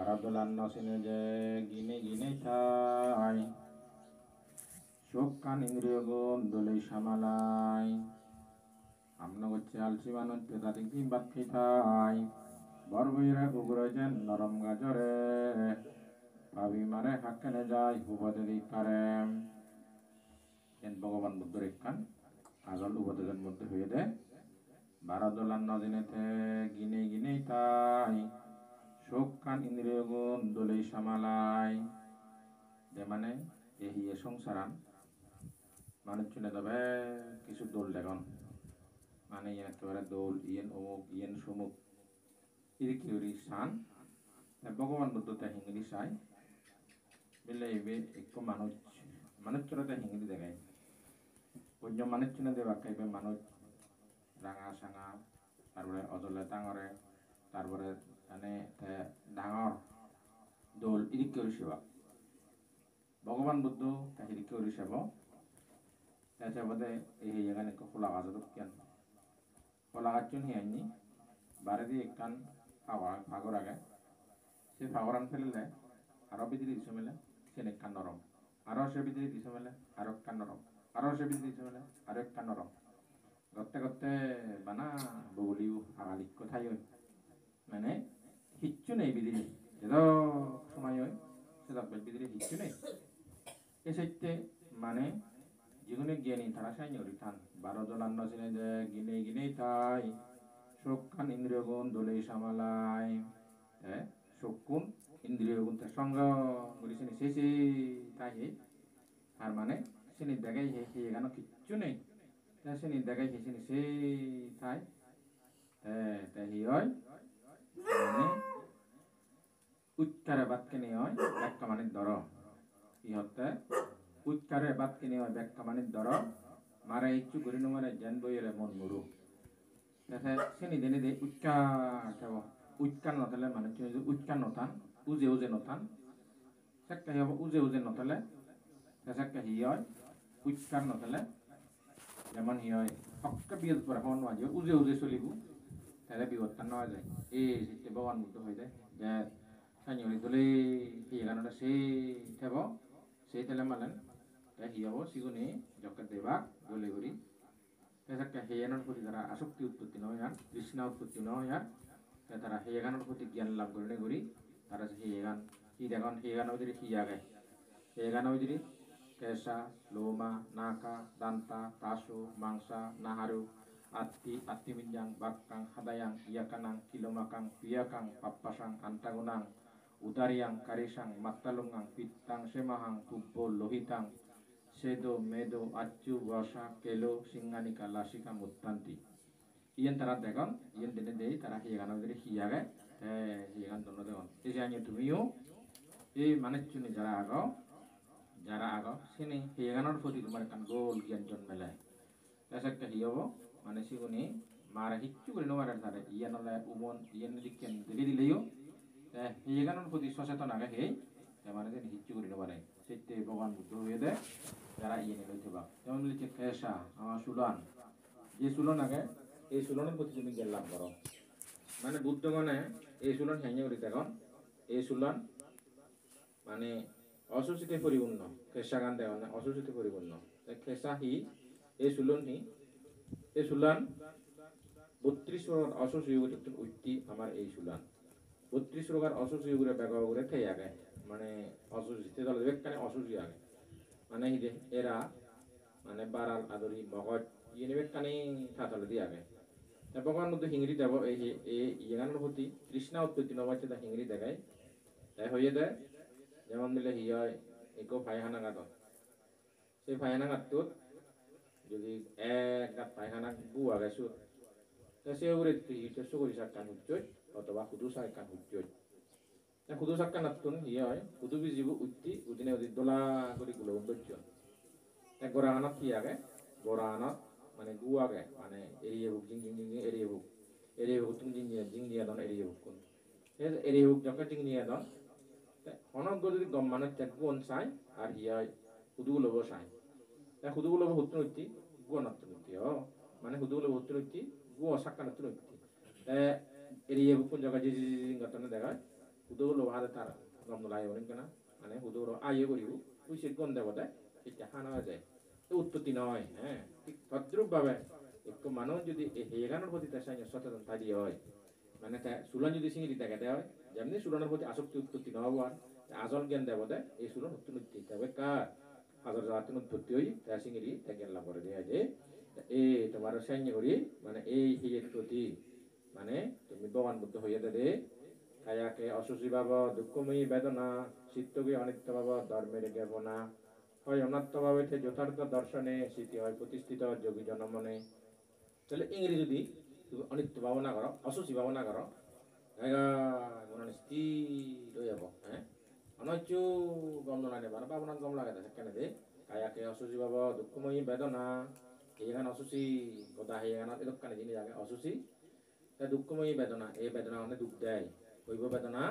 বারাদোলান নসিনে যে গিনে গিনে থাই চোখ কান ইন্দ্রিয় গুণ দোলেই সামালাই আমন হচ্ছে আলসি মানুষ তাদের কি বাদ খাই বরবইরে উগ্র যেন নরম গাজরে ভাবি মারে হাক্কানে যায় উপদে দিতারে ভগবান বুদ্ধর একখান আগল উপদেশের মধ্যে হয়ে দেয় বারাদোলান নদিনেতে গিনে গিনে তাই চোখ কান ইন্দ্রিয় গুণ দোলেই সামালাই যে মানে এই সংসারান মানুষ চুনে তবে কিছু দোল দেখুন মানে ইয়ে একেবারে দোল ইয়েন অমুক ইয়েন সমুক ইরিকি সান ভগবান বুদ্ধ তে হিঙ্গি চাই বলে এবে একটু মানুষ মানুষ চুনাতে হিঙ্গি দেখায় অন্য মানুষ চুনে দেবা খাইবে মানুষ রাঙা সাঙা তারপরে অজলে ডাঙরে তারপরে মানে ডাঙর দোল ইরিকি সেবা ভগবান বুদ্ধ তাহিরিকি সেবা তাছাড়া বোধ এই এখানে খোলা গাছ কেন খোলা গাছ চুন হিয়ানি বারে দিয়ে একখান ফাগর আগে সে ফাগরান ফেলে আরো বিদিরি দিছে মেলে সে একখান নরম আরো সে বিদিরি দিছে মেলে আরো একখান নরম আরো সে বিদিরি দিছে মেলে আরো একখান নরম করতে করতে বানা বগলিও আগালিক কোথায় মানে হিচ্ছু নেই বিদিরি যেত সময় হয় সেটা বিদিরি হিচ্ছু নেই এ সাইতে মানে যেগুলো জ্ঞানী তারা সাইনি ওরিথান 12 জন আন্ন চিনে যে গিনে গিনে তাই চোখ ইন্দ্রিয় গুণ দোলেই সামালাই চোখ ইন্দ্রিয় গুণ সঙ্গ বলি চিনি সে তাই আর মানে চিনি দেখাই সে এখানে কিচ্ছু নেই চিনি দেখাই চিনি সে তাই হি হয় মানে উচ্চারে বাদ কেনে হয় ব্যাখ্যা মানে ধর ইহতে উচ্চারে বাদ কিনে হয় ব্যাখ্যা মানে ধর মারা ইচ্ছু করি মারে জ্ঞান বইয়ের মন মরু সেনি দেনে দে উচ্চার উচ্চার নথালে মানে উচ্চার নথান উজে উজে নথান সেক্কা হব উজে উজে নথালে সেক্কা হি হয় উচ্চার নথালে যেমন হি হয় হক্কা বিয়ত পরে হন মাঝে উজে উজে চলিব তাহলে বিপদটা নেওয়া যায় এই সেটা ভগবান বুদ্ধ হয়ে যায় যে সাইনি তোলে সেই এখানটা সেই থেব সেই তেলে মালেন হি হব সিগুনি জগৎ দেবাক বলে করি তাছাড়া হেয়ানোর প্রতি তারা আসক্তি উৎপত্তি নয় আর তৃষ্ণা উৎপত্তি নয় আর তারা হেয়াগানোর প্রতি জ্ঞান লাভ করে করি তারা হেয়াগান হি দেখুন হেয়াগানো যদি হি আগে হেয়াগানো যদি কেশা লোমা নাকা দান্তা তাসু মাংসা নাহারু আত্মিমিঞ্জাং বাক্কাং হাদায়াং ইয়াকানাং কিলোমাকাং পিয়াকাং পাপ্পাসাং আন্তাগুনাং উদারিয়াং কারিসাং মাত্তালুঙ্গাং পিত্তাং সেমাহাং কুব্ব লোহিতাং সেদো মেদো আচ্চু বসা কেলো সিংহানিকা লাসিকা মুত্তান্তি ইয়েন তারা দেখুন ইয়েন দিনে দেই তারা হিয়াগানো যদি হিয়াগে হিয়াগান দন্য দেখুন এই যে তুমিও এই মানুষ চুনি যারা আগ সেনি হিয়াগানোর প্রতি তোমার একটা গোল জ্ঞান জন্মেলে একটা হি হব মানে সেগুনি মারা হিচ্ছু করে নোমারের ধারে ইয়ানলে উমন ইয়ান দিকে দেখে দিলেও হিয়াগানোর প্রতি সচেতন আগে হেই মানে যেন হিচ্ছু করে নোমারে সেটি ভগবান বুদ্ধ হয়ে দেয় যারা ইয়ে নিয়ে লইতে পার যেমন লিখছে কেশা আমার সুলান যে সুলন আগে এই সুলনের প্রতি তুমি জ্ঞান লাভ করো মানে বুদ্ধগণে এই সুলন হ্যাঙে উঠি এখন এই সুলন মানে অসুচিতে পরিপূর্ণ কেশা গান দেওয়া না অসুচিতে পরিপূর্ণ কেশা হি এই সুলন হি এই সুলান 32 রোগার অসুচ উঠি আমার এই সুলান 32 রোগার অসুচ ইউগুলো ব্যবহার করে খেয়ে আগে মানে অসুচিতে দল বেকানে অসুচি আগে মানে এরা মানে বারাল আদরি মগজ ইয়ে নেবে কানে থাতলে দিয়ে আগে ভগবান মধ্যে হিংরি দেব এই ইয়াগানোর প্রতি তৃষ্ণা উৎপত্তি নবাচ্ছে তা হিংরি দেখায় তাই হয়ে দেয় যেমন দিলে হি হয় একো পায়খানা গাত সেই পায়খানা গাতটোত যদি এক গাত পায়খানা গু আগে সুর সে উপরে চকরি চাক্কান হুচ্চই অথবা হুদু চাক্কান হুচ্চই হুদু চাক্কান নাতুন হি হয় হুদু বিজিব উঠতি উদিনে উদি দোলা করে গুলো উন্দর্য গোড়া আনাত কি আগে গোড়া আনাত মানে গু আগে মানে এরিয়ে বুক জিং জিং জিং এরিয়ে বুক তুমি জিং দিয়া দন এরিয়ে বুক কোন এরিয়ে বুক যখন জিং দিয়া দন অনেক যদি গম মানে গুণ চাই আর হিয়া হুদুগুলো চাই হুদুগুলো হুত্তন উঠতি গু নাতুন উঠতি মানে হুদুগুলো হুত্তন উঠতি গু সাক্কা নাতুন উঠতি এরিয়ে বুক কোন জায়গায় জিং গতনে দেখায় হুদুলো হাতে তার গম লাই অনেক না মানে হুদুলো আইয়ে করিব তুই সে গন্ধে বোধে এটা খানা যায় উৎপত্তি নয় হ্যাঁ ঠিক তদ্রুপভাবে একটু মানুষ যদি এই হেগানোর প্রতি তার সঙ্গে সচেতন থাকি হয় মানে সুলন যদি সিঙ্গিরি দেখা দেওয়া হয় যেমনি সুলনের প্রতি আসক্তি উৎপত্তি না হওয়ার আজল জ্ঞান দেব দেয় এই সুলন উৎপত্তি তবে কার হাজার জাতিন উৎপত্তি হই তা সিঙ্গিরি তা জ্ঞান লাভ করে দেওয়া যায় এই তোমার সৈন্য করি মানে এই হিয়ের প্রতি মানে তুমি ভগবান বুদ্ধ হইয়া দে কায়াকে অসুচি ভাব দুঃখময়ী বেদনা চিত্তকে অনিত্য ভাব ধর্মের জ্ঞাপনা হয় অনাত্মভাবে যথার্থ দর্শনে স্মৃতি হয় প্রতিষ্ঠিত যোগী জনমনে তাহলে ইংরেজি যদি তুমি অনিত্য ভাবনা করো অসুচি ভাবনা করো মনে স্থির হয়ে যাব হ্যাঁ অনৈচ্য গম না নেবার ভাবনা গম লাগাতে কেন দে কায়াকে অসুচি ভাব দুঃখময়ী বেদনা এইখানে অসুচি কথা সেইখানে এরকম জিনিস আগে অসুচি তা দুঃখময়ী বেদনা এই বেদনা অনেক দুঃখ দেয় শৈব বেদনা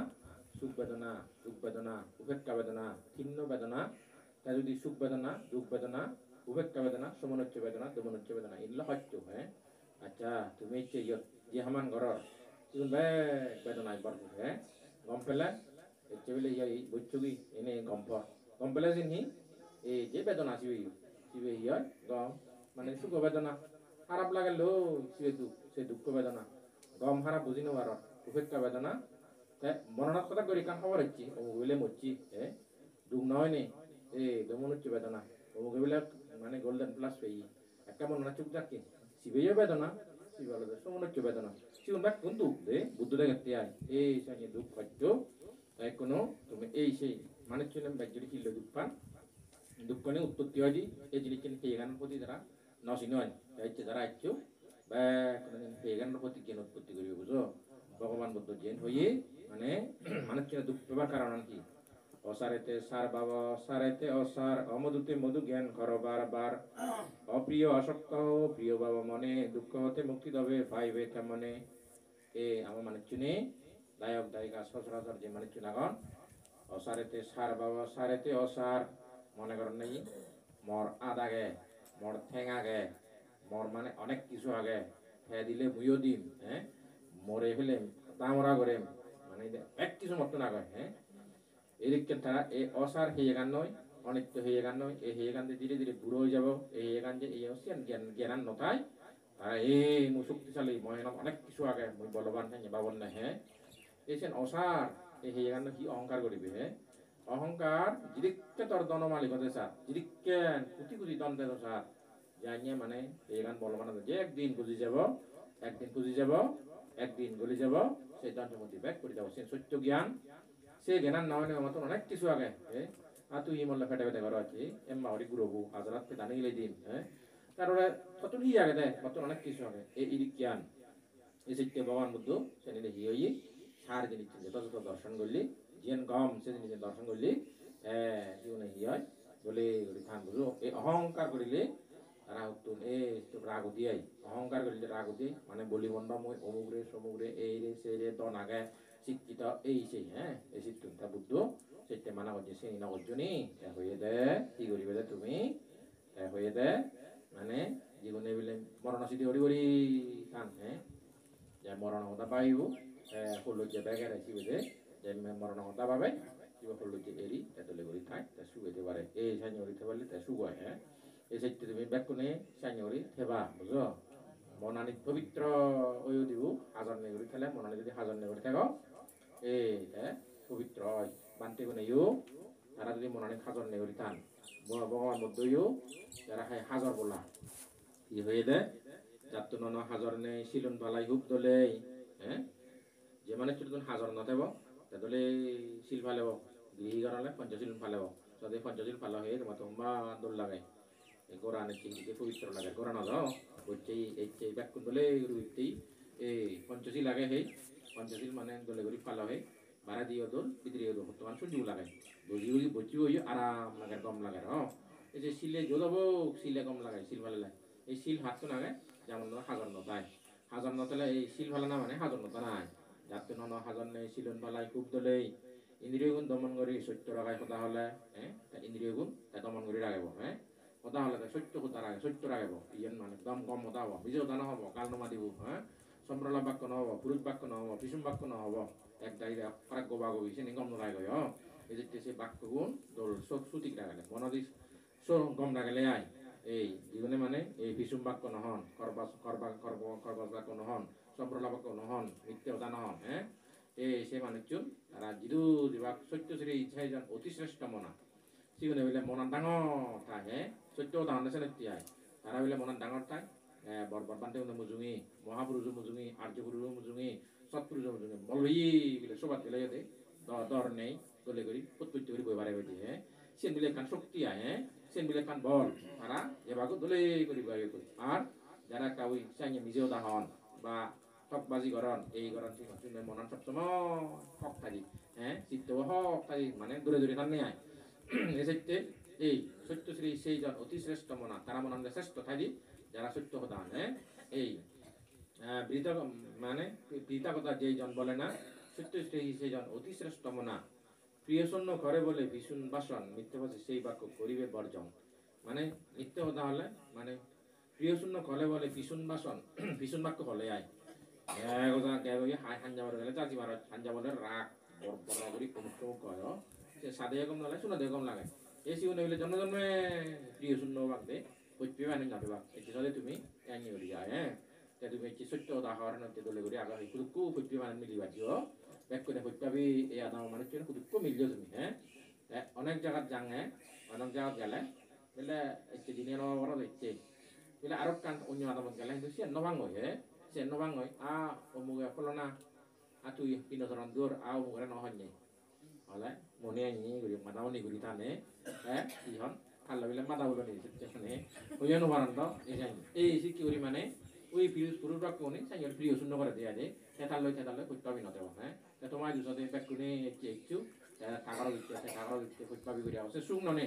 সুখ বেদনা দুঃখ বেদনা উপেক্ষা বেদনা ভিন্ন বেদনা তা যদি সুখ বেদনা দুঃখ বেদনা উপেক্ষা বেদনা সমনোচ্চ বেদনা দমনোচ্চ বেদনা এগুলো হচ্ছে হ্যাঁ আচ্ছা তুমি হচ্ছে যে হামান ঘর তুমি বেদনা একবার হ্যাঁ গম পেলে হচ্ছে বলে বৈচ্ছবি এনে গম পেলে যিনি এই যে বেদনা শিবে গম মানে সুখ বেদনা খারাপ লাগালো শিবে দুঃখ সে দুঃখ বেদনা গম হারা বুঝি নেওয়ার উপেক্ষা বেদনা মরণার কথা করি কান খবর হচ্ছি অমুক বলে মরছি হ্যাঁ দুঃখ নয় নে এ দমন হচ্ছে বেদনা অমুক বিলাক মানে গোল্ডেন প্লাস পেয়ে একটা মনে চুপ যাকে শিবেও বেদনা শিব সমন হচ্ছে বেদনা শিবন ব্যাগ কোন দুঃখ দে বুদ্ধ দেখতে আয় এই সঙ্গে দুঃখ হচ্ছ কোনো তুমি এই সেই মানে ছিলাম ব্যাগ যদি কিনলে দুঃখ পান দুঃখ নিয়ে উৎপত্তি হয় এই জিনিস এখানের প্রতি যারা নসি নয় যারা আইছো বা কোনোদিন এখানের প্রতি জ্ঞান উৎপত্তি করবে বুঝো ভগবান বুদ্ধ জেন হয়ে মানে মানুষ দুঃখ পাবার কারণ কি অসারেতে সার বাবা সারেতে অসার অমধুতে মধু জ্ঞান করো বারবার অপ্রিয় আসক্ত প্রিয় বাবা মনে দুঃখ হতে মুক্তি দেবে পাইবে তেমনে এ আমার মানুষ চুনে দায়ক দায়িকা সচরাচর যে মানুষ চুনাগন অসারেতে সার বাবা সারেতে অসার মনে করেন নাকি মর আদাগে মর ঠেং আগে মর মানে অনেক কিছু আগে খেয়ে দিলে মুইও দিম হ্যাঁ মরে ফেলে দামরা করে মানে এক কিছু মতো না কয় হ্যাঁ এদিকে তারা এই অসার হয়ে গান নয় অনিত্য হয়ে গান নয় এই হয়ে গান ধীরে ধীরে বুড়ো হয়ে যাব এই গান যে এই হচ্ছে জ্ঞান নতায় তারা এই মুই শক্তিশালী মই অনেক কিছু আগে মুই বলবান হ্যাঁ বাবন না হ্যাঁ এই অসার এই হয়ে গান কি অহংকার করিবে হ্যাঁ অহংকার জিরিককে তোর দন মালিক হতে স্যার জিরিককে কুটি কুটি দন দেব স্যার জানিয়ে মানে এই গান বলবান যে একদিন বুঝি যাব একদিন গলি যাব সেই দণ্ডমতি ব্যাগ করে যাব সে সত্য জ্ঞান সে জ্ঞান না হলে মতন অনেক কিছু আগে হ্যাঁ আর তুই মল্লা ফেটে ফেটে ঘর আছে এম্মা হরি গুরবু হাজারাত পে দানি গেলে দিন হ্যাঁ তারপরে কত কি আগে দেয় মতন অনেক কিছু আগে এই জ্ঞান এই সত্য ভগবান বুদ্ধ সে নিলে হি হই সার জিনিস যত দর্শন করলি জিয়ান গম সে জিনিস দর্শন করলি জীবনে হি হয় বলে থান বুঝো এই অহংকার করিলে তারা উত্তম এই রাগ দিয়াই অহংকার করিলে রাগ দিয়ে মানে বলি বন্ধ মই অমুক সমুগ্রে এই রে সেই রে দন আগে শিক্ষিত এই সেই হ্যাঁ এই শিক্ষিত বুদ্ধ সেটা মানা করছে সেই না করছো নি হয়ে দে কি করিবে দে তুমি হয়ে দে মানে জীবনে বলে মরণাশীতি হরি হরি কান হ্যাঁ যে মরণ হতা পাইব হলো যে ব্যাগে রাখিবে যে মরণ হতা পাবে কিবা হলো যে এরি এতলে করি থাক তা শুয়ে পারে এই সাইন হরিতে পারলে তা শুয়ে হ্যাঁ এই সাইডটা তুমি ব্যাক কোনে সাইন হরি থেবা বুঝো মনানি পবিত্র ওই দিব হাজার নেগরি খেলে মনানি যদি হাজার নেগরি থাকো এই পবিত্র হয় বান্তি কোনে ইউ তারা যদি মনানি হাজার নেগরি থান ভগবান মধ্যে ইউ যারা খাই হাজার বলা ই হয়ে দেয় যার তো নন হাজার নেই শিলন পালাই হুপ দলে হ্যাঁ যে মানে ছোট হাজার নথেব তাহলে শিল ফালেব গৃহী গড়ালে পঞ্চশীল ফালেব যদি পঞ্চশীল ফালা হয়ে তোমার তো দোল লাগাই গোড়া নিচ্ছে পবিত্র লাগে গোড়া না যাও বলছে এই ব্যাকুন দলে উঠতেই এই পঞ্চশীল লাগে সেই পঞ্চশীল মানে দলে গড়ি ফালা হয় বাড়া দিয়ে দোল পিতৃ দোল বর্তমান সূর্য লাগাই বসিও আরাম লাগে গম লাগে এই যে শিলে জ্বলাবো শিলে গম লাগাই শিল ভালো লাগে এই শিল হাতটো নাগে যেমন হাজার নতায় হাজার নতালে এই শিল ভালো না মানে হাজার নতা নাই যার তো নন হাজার নেই শিলন পালাই খুব দলেই ইন্দ্রিয় গুণ দমন করি সত্য রাখায় কথা হলে হ্যাঁ ইন্দ্রিয় গুণ দমন কৰি রাখিব হ্যাঁ কথা হলে সত্য কথা রাখে সত্য রাখিব ইয়ান মানে দম কম মতা হব বিজয় দানা হব কাল নমা দিব হ্যাঁ সম্প্রলাপ বাক্য নহব পুরুষ বাক্য নহব পিছুম বাক্য নহব এক দাইরে ফারাক গোবাগবি সেনি গম নরাই গয় এজেতে সে বাক্যগুণ দল সব সুতিক লাগালে মনদি সো গম লাগালে আই এই জীবনে মানে এই বিসুম বাক্য নহন করবাস বাক্য নহন সম্প্রলা বাক্য নহন মিথ্যে কথা নহন হ্যাঁ এই সে মানুষজন তারা জিদু দিবাক সত্য শ্রী ইচ্ছাইজন অতি শ্রেষ্ঠ মনা সিগুনে বলে মনান ডাঙর ঠাই হ্যাঁ সত্য উদাহরণ আছে নেত্রী আয় তারা বলে মনান ডাঙর ঠাই বরবার বান্তে মুজুঙি মহাপুরুষ মুজুঙি আর্যপুরুষ মুজুঙি সৎপুরুষ মুজুঙি বলবি বলে সবার গেলে দে দর নেই গলে করি প্রত্যুত্তি করি বই বাড়াই বাড়ি হ্যাঁ সেন বলে কান শক্তি আয় হ্যাঁ সেন বলে কান বল তারা এবারও দলে করি বাড়ি করি আর যারা কাউই চাইনি নিজেও দাহন বা ঠকবাজি গরন এই গরন শুনে মনান সবসময় হক থাকি হ্যাঁ চিত্তও হক থাকি মানে দূরে দূরে তার নেই এসেতে এই সত্য শ্রী সেইজন অতি শ্রেষ্ঠ মনা তারা মনান শ্রেষ্ঠ থাকি যারা সত্য কথা হ্যাঁ এই মানে পিতা কথা যেইজন বলে না সত্য শ্রী সেইজন অতি শ্রেষ্ঠ মনা প্রিয় শূন্য ঘরে বলে ভীষণ বাসন মিথ্যে বাসে সেই বাক্য করিবে বর্জন মানে মিথ্যে কথা হলে মানে প্রিয় শূন্য ঘরে বলে ভীষণ বাসন ভীষণ বাক্য হলে আয় হাঞ্জাবার গেলে চাচি মারা হাঞ্জাবলে রাগ বড় করি প্রমুখ কয় সে সাদে কম নালায় শোনা দিয়ে কম লাগে এই সিগুনে বলে জন্ম জন্মে প্রিয় শূন্য বাগদে হইতে পারেন না বাক এটি সাথে তুমি এনে করি যায় হ্যাঁ তুমি কি সত্য উদাহরণ দলে করি আগা কুদুকু হইতে পারেন মিলিবা জিও ব্যাক করে হইতে পাবি এই আদা মানে কুদুকু মিলিও তুমি হ্যাঁ অনেক জায়গাত যাঙে অনেক জায়গাত গেলে বলে একটি দিনে বড় দেখছে বলে আরো কান অন্য আদামত গেলে কিন্তু সে নবাং হয়ে সে নবাং হয় অমুকে ফলনা তুই পিনধরন দূর অমুকে নহন্যে হলে মনে আনি করি মাদামনি করি টানে হ্যাঁ ইহন খাল্লা বিলে মাদা বলে নিয়ে ওই অনুবারণ তো এই শিক্ষি করি মানে ওই পুরুষ বাক্য উনি সাইকেল প্রিয় শূন্য করে দেওয়া যায় থেতালয় ফুটপাবি নতে হ্যাঁ তোমার দুশোতে ব্যাকুনে একটু টাকারও দিচ্ছে টাকারও দিচ্ছে ফুটপাবি করে আসে সুখ ননে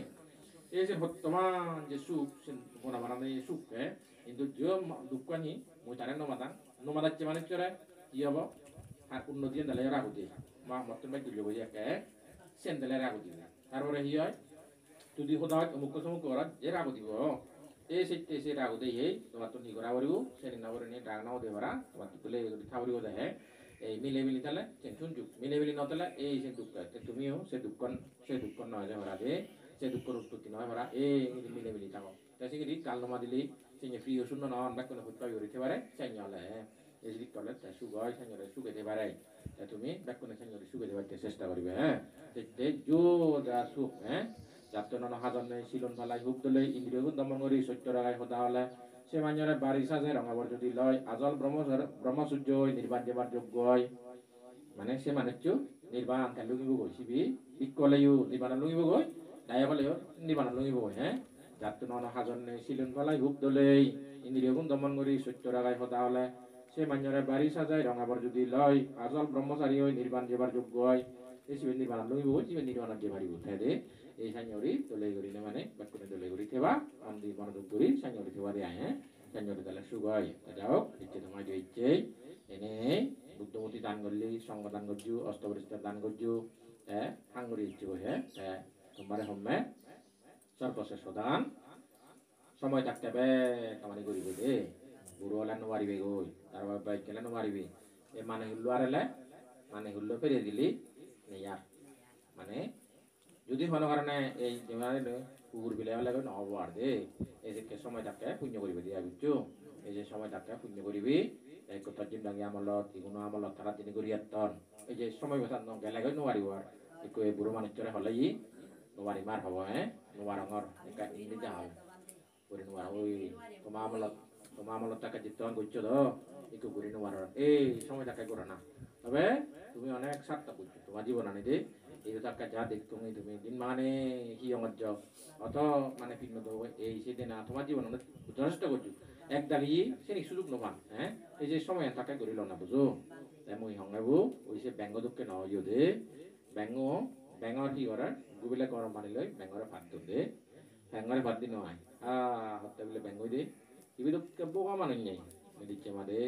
এই যে বর্তমান যে সুখ সে বোনা বানানো সুখ হ্যাঁ কিন্তু যে দুঃখ আনি মই তারে নমাদাচ্ছে মানে চলে কি হব আর উন্নতি দেলে রাখু দিয়ে মা মতন বাই তুলে বই একে সেন দেলে রাখু দিয়ে তারপরে কি হয় যদি সদা অমুক চমুক করাত যে রাখু দিব এই সে রাখু দেই এই তোমার তো নিগরা করিব সেদিন না করে নিয়ে ডাক নাও দেবরা তোমার তুলে খাবরিব দেহে এই মিলে মিলি তাহলে টেনশন যুগ মিলে মিলি নতলে এই সে দুঃখ তুমিও সে দুঃখ নয় যে ভরা দে সে দুঃখর উৎপত্তি নয় ভরা এই মিলে মিলি থাকো তাই সে কি কাল নমা দিলি সে প্রিয় শূন্য নন বা কোনো ফুটপাবি করিতে পারে চাইনি হলে এই যদি তলে তাই সুখ হয় সাইনরে সুখে দিতে পারে তুমি ব্যাকুনে সাইনরে সুখে দেওয়ার চেষ্টা করবে হ্যাঁ জো যা সুখ হ্যাঁ যাত্র হাজনে শিলন ফালাই হুক দলে ইন্দ্রিয় দমন করি সত্য রাগায় হতা হলে সে মাঞ্জরে বাড়ি সাজে রঙাবর যদি লয় আজল ব্রহ্মসূর্য নির্বাণ দেবার যোগ্য হয় মানে সে মানুষ নির্বাণ তাই লুঙিব গই শিবি বিকলেও নির্বাণ লুঙিব গই দায়া হলেও নির্বাণ লুঙিব গই হ্যাঁ যাত্র হাজনে শিলন ফালাই হুক দলে ইন্দ্রিয় দমন করি সত্য রাগায় হতা হলে সে মাঞ্জরে বাড়ি সাজায় রঙাবর যদি লয় আজল ব্রহ্মচারী হয় নির্বাণ দেবার যোগ্য হয় এই শিবের নির্বাণ লুঙিব গই শিবের নির্বাণ যে বাড়ি উঠে দে এই সাইনরি তোলে গড়ি মানে ব্যাকুনে তোলে গড়ি থেবা মন্দির মনোযোগ করি সাইনরি থেবা দিয়ে হ্যাঁ সাইনরি তাহলে সুগয় যাও ইচ্ছে তোমার যে ইচ্ছে এনে বুদ্ধমূর্তি দান করলি সঙ্গ দান করছু অষ্টপরিষ্কার দান করছু হ্যাঁ হাঙ্গরি ইচ্ছে হ্যাঁ তোমারে হম্মে সর্বশেষ দান সময় থাকতে বে কামানি করিব দে বুড়ো হলে নোৱাৰিবি গই তারপর বাইক গেলে নোৱাৰিবি এই মানে হুল্লো আরেলে মানে হুল্লো ফেরিয়ে দিলি ইয়ার মানে যদি কোনো কারণে এই কুকুর বিলাই লাগে নহব আর দে এই যে সময় থাকে পুণ্য করিবি দিয়া বুঝছো এই যে সময় থাকে পুণ্য করিবি এই কথা জিম লাগে আমলত কোনো আমলত তারা তিনি করি এতন এই যে সময় বসার গেলে নোৱাৰিব আর একো এই বুড়ো মানুষরে হলে ই নোৱাৰি মার হব হ্যাঁ নোৱারঙর ইংরেজি যা হয় করে নোয়ার ওই তোমার আমলত টাকা জিতন করছো তো একটু করে নোয়ার এই সময় টাকা করে না তবে তুমি অনেক সার্থক করছো তোমার জীবন আনি দে এই টাকা যা দেখ তুমি দিন মানে কি অমর্য অত মানে ভিন্ন তো এই সেদিন না তোমার জীবন অনেক যথেষ্ট করছো এক দাঁড়িয়ে সে সুযোগ নবান হ্যাঁ এই যে সময় টাকা করিল না বুঝো মই হংবো ওই সে ব্যাঙ্গ দুঃখে নয় দে ব্যাঙর কি করে গুবিলে গরম পানি লই ব্যাঙ্গরে ভাত দে ব্যাঙ্গরে ভাত দি নয় হত্যা বলে ব্যাঙ্গ দে ইবিদকে বোকা মানুষ নেই দিচ্ছে মাদে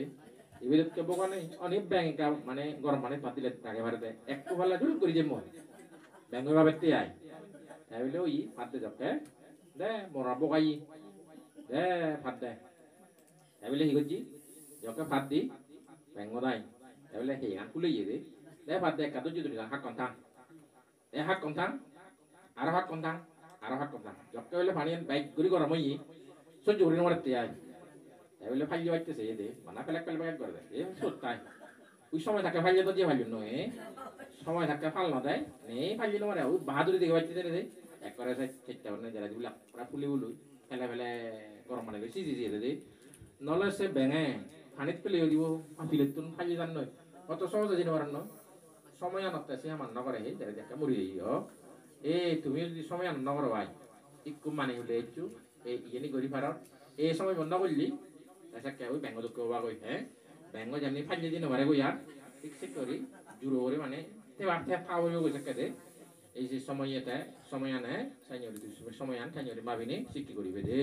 ইবিদকে বোকা নেই অনেক ব্যাংক মানে গরম পানি ভাত দিলে তাকে ভারতে একটু ভালো জোর করি যে মই ব্যাঙ্গ ভাবে আয় তাই বলে ওই ভাত দে যাকে দে মরা বোকাই দে ভাত দে তাই বলে কি করছি যকে ভাত দি ব্যাঙ্গ নাই তাই বলে সেই গান খুলে দে Lepas dek kado judu di hak kontang. Hak kontang, arah hak kontang, arah hak kontang. Jok ke panian baik guri gora moi. So juri nomor tiya. Bole falli wacce se de mana pelek pelek baik gorde. Sottai. ওই সময় থাকে ফাইলে তো দিয়ে file নয় সময় থাকে ফাল না দেয় নেই ফাইলে মানে ও বাহাদুরি দেখে বাচ্চা দেয় এক করে চেষ্টা করে যারা দিবলা পুরা ফুলি উলুই ফেলে ফেলে গরম মানে বেশি দিয়ে দেয় নলে সে ব্যাঙে পানিত পেলে দিব ফাইলে তুন ফাইলে জান নয় অত সহজে জিনিস পারেন নয় সময় আনতে সে আমার নগরে হে যারা দেখা মরি যাই এ তুমি যদি সময় আন নগর ভাই একটু মানে হলে একটু এই ইয়েনি গরি পারো এই সময় বন্ধ করলি এসে কেউ ব্যাঙ্গ দুঃখ হওয়া কই হ্যাঁ ব্যাঙ্গ যেমনি ফাইলে দিন মারে গই আর ঠিক সে করি জুড়ো করে মানে তেবার থেকে খাওয়া হয়ে গেছে কেদে এই যে সময় এটা সময় আনে সাইনিয়রি সময় আন সাইনিয়রি মাবিনি শিক্ষি করিবে দে